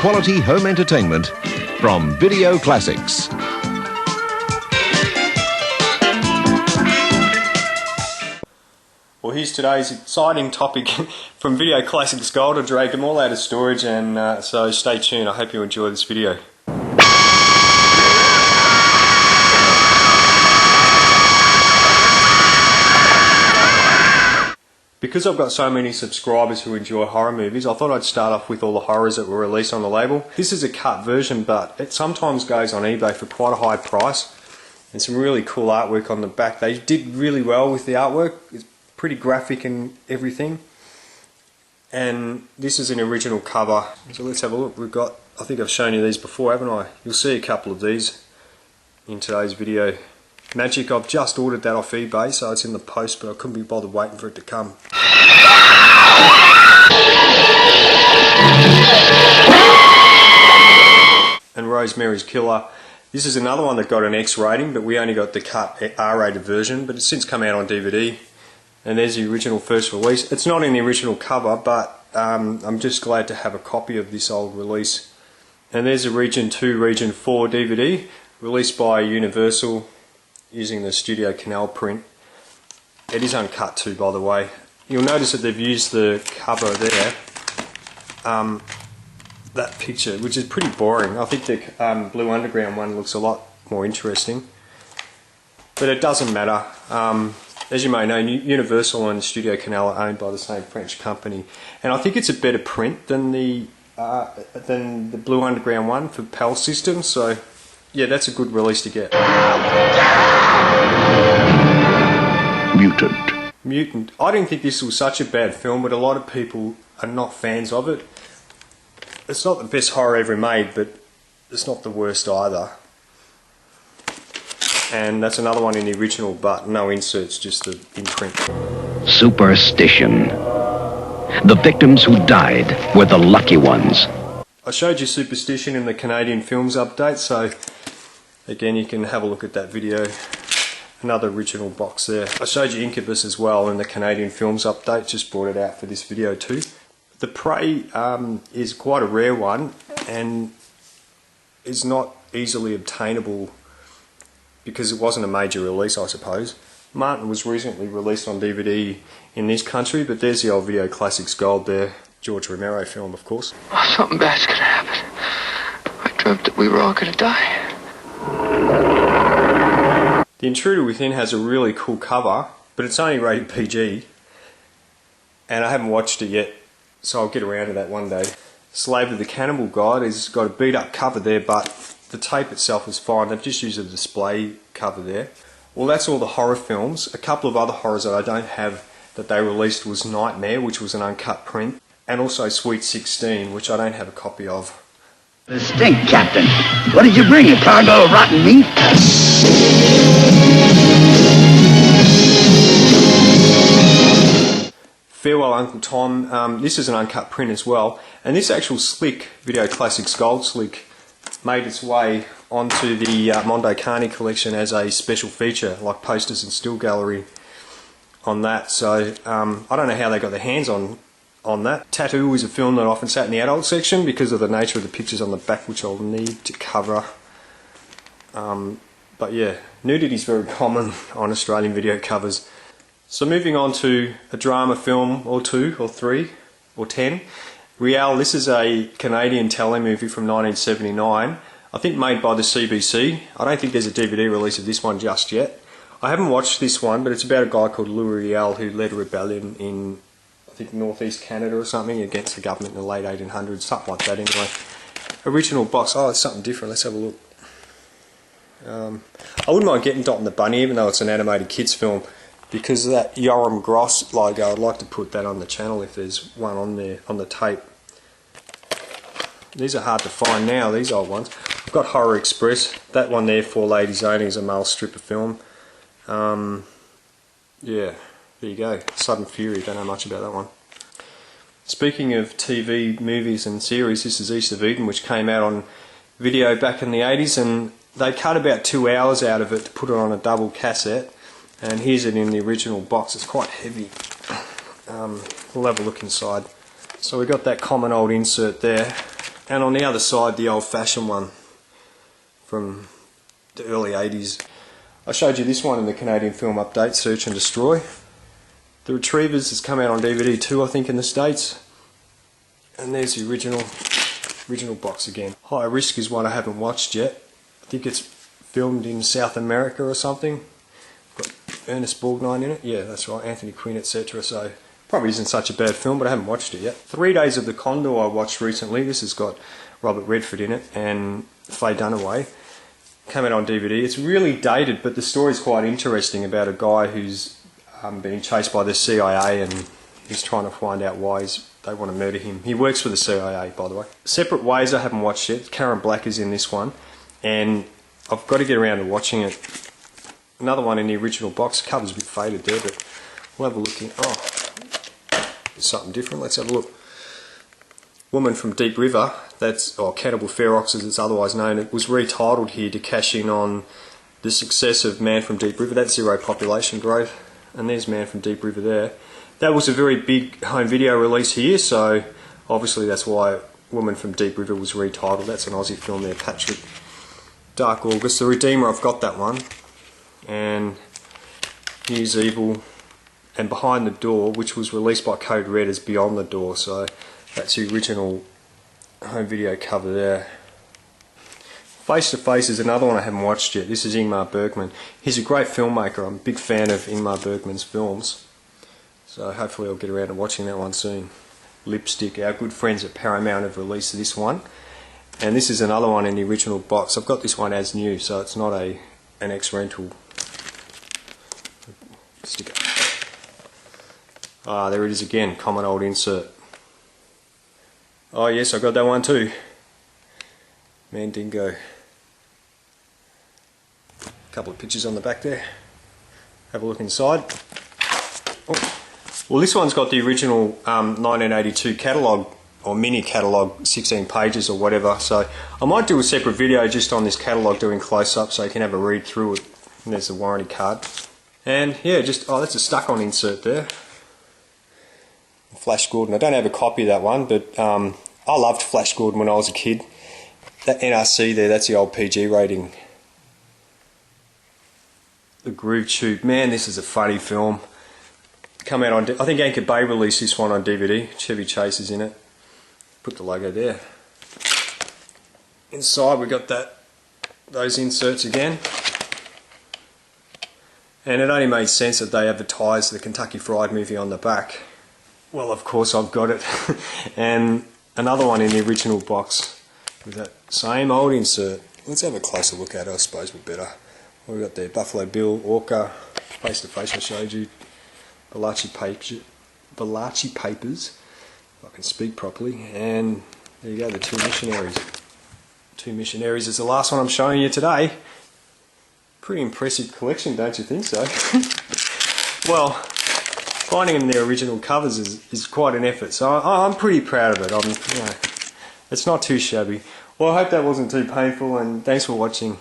quality home entertainment from Video Classics. Well, here's today's exciting topic from Video Classics Gold. I dragged them all out of storage, and so stay tuned. I hope you enjoy this video. Because I've got so many subscribers who enjoy horror movies, I thought I'd start off with all the horrors that were released on the label. This is a cut version, but it sometimes goes on eBay for quite a high price. And some really cool artwork on the back. They did really well with the artwork. It's pretty graphic and everything. And this is an original cover. So let's have a look. We've got, I think I've shown you these before, haven't I? You'll see a couple of these in today's video. Magic, I've just ordered that off eBay, so it's in the post, but I couldn't be bothered waiting for it to come. And Rosemary's Killer. This is another one that got an X rating, but we only got the cut R-rated version, but it's since come out on DVD. And there's the original first release. It's not in the original cover, but I'm just glad to have a copy of this old release. And there's a Region 2, Region 4 DVD, released by Universal, using the Studio Canal print. It is uncut too, by the way. You'll notice that they've used the cover there, that picture, which is pretty boring. I think the Blue Underground one looks a lot more interesting, but it doesn't matter. As you may know, Universal and Studio Canal are owned by the same French company, and I think it's a better print than the Blue Underground one for PAL systems. So yeah, that's a good release to get. Mutant. I didn't think this was such a bad film, but a lot of people are not fans of it. It's not the best horror ever made, but it's not the worst either. And that's another one in the original, but no inserts, just the imprint. Superstition. The victims who died were the lucky ones. I showed you Superstition in the Canadian Films update, so again you can have a look at that video. Another original box there. I showed you Incubus as well in the Canadian Films update, just brought it out for this video too. The Prey is quite a rare one and is not easily obtainable because it wasn't a major release, I suppose. Mutant was recently released on DVD in this country, but there's the old Video Classics Gold there. George Romero film, of course. Oh, something bad's gonna happen. I dreamt that we were all gonna die. The Intruder Within has a really cool cover, but it's only rated PG, and I haven't watched it yet, so I'll get around to that one day. Slave of the Cannibal Guide has got a beat up cover there, but the tape itself is fine. They've just used a display cover there. Well, that's all the horror films. A couple of other horrors that I don't have that they released was Nightmare, which was an uncut print, and also Sweet 16, which I don't have a copy of. The stink, Captain. What did you bring, a cargo of rotten meat? Farewell Uncle Tom. This is an uncut print as well, and this actual slick, Video Classics Gold slick, made its way onto the Mondo Carney collection as a special feature, like posters and still gallery on that. So I don't know how they got their hands on that. Tattoo is a film that often sat in the adult section because of the nature of the pictures on the back, which I'll need to cover. But yeah, nudity is very common on Australian video covers. So moving on to a drama film or two or three or 10. Riel, this is a Canadian telemovie from 1979, I think made by the CBC. I don't think there's a DVD release of this one just yet. I haven't watched this one, but it's about a guy called Riel who led a rebellion in, I think, northeast Canada or something, against the government in the late 1800s, something like that anyway. Original box. Oh, it's something different. Let's have a look. I wouldn't mind getting Dot and the Bunny, even though it's an animated kids film, because of that Yoram Gross logo. I'd like to put that on the channel if there's one on there, on the tape. These are hard to find now, these old ones. I've got Horror Express. That one there, For Ladies Only, is a male stripper film. Yeah, there you go. Sudden Fury, don't know much about that one. Speaking of TV, movies and series, this is East of Eden, which came out on video back in the 80s, and they cut about 2 hours out of it to put it on a double cassette, and here's it in the original box. It's quite heavy. We'll have a look inside. So we got that common old insert there. And on the other side, the old-fashioned one from the early 80s. I showed you this one in the Canadian film update, Search and Destroy. The Retrievers has come out on DVD too, I think, in the States. And there's the original box again. High Risk is one I haven't watched yet. I think it's filmed in South America or something. Got Ernest Borgnine in it. Yeah, that's right, Anthony Quinn, etc. So probably isn't such a bad film, but I haven't watched it yet. 3 Days of the Condor I watched recently. This has got Robert Redford in it and Faye Dunaway. Came out on DVD. It's really dated, but the story's quite interesting about a guy who's being chased by the CIA and he's trying to find out why they want to murder him. He works for the CIA, by the way. Separate Ways I haven't watched yet. Karen Black is in this one, and I've got to get around to watching it. Another one in the original box. The cover's a bit faded there, but we'll have a look in. Oh, there's something different. Let's have a look. Woman from Deep River, or Cannibal Ferox as it's otherwise known, it was retitled here to cash in on the success of Man from Deep River. That's zero population growth, and there's Man from Deep River there. That was a very big home video release here, so obviously that's why Woman from Deep River was retitled. That's an Aussie film there, Patrick. Dark August, The Redeemer, I've got that one. And News Evil, and Behind the Door, which was released by Code Red as Beyond the Door, so that's the original home video cover there. Face to Face is another one I haven't watched yet. This is Ingmar Bergman. He's a great filmmaker. I'm a big fan of Ingmar Bergman's films, so hopefully I'll get around to watching that one soon. Lipstick, our good friends at Paramount have released this one, and this is another one in the original box. I've got this one as new, so it's not an ex-rental sticker. Ah, there it is again, common old insert. Oh yes, I got that one too. Mandingo. Couple of pictures on the back there. Have a look inside. Oh. Well, this one's got the original 1982 catalogue, or mini catalogue, 16 pages or whatever, so I might do a separate video just on this catalogue doing close-up so you can have a read through it. And there's the warranty card. And yeah, that's a stuck-on insert there. Flash Gordon. I don't have a copy of that one, but I loved Flash Gordon when I was a kid. That NRC there, that's the old PG rating. The Groove Tube. Man, this is a funny film. Come out on, I think Anchor Bay released this one on DVD. Chevy Chase is in it. Put the logo there. Inside we got those inserts again. And it only made sense that they advertised the Kentucky Fried Movie on the back. Well, of course I've got it. And another one in the original box with that same old insert. Let's have a closer look at it, I suppose we'd better. What we got there? Buffalo Bill, Orca, Face to Face I showed you, Balachi Papers, if I can speak properly, and there you go, the Two Missionaries. Two Missionaries is the last one I'm showing you today. Pretty impressive collection, don't you think so? Well, finding them their original covers is quite an effort, so I'm pretty proud of it. It's not too shabby. Well, I hope that wasn't too painful, and thanks for watching.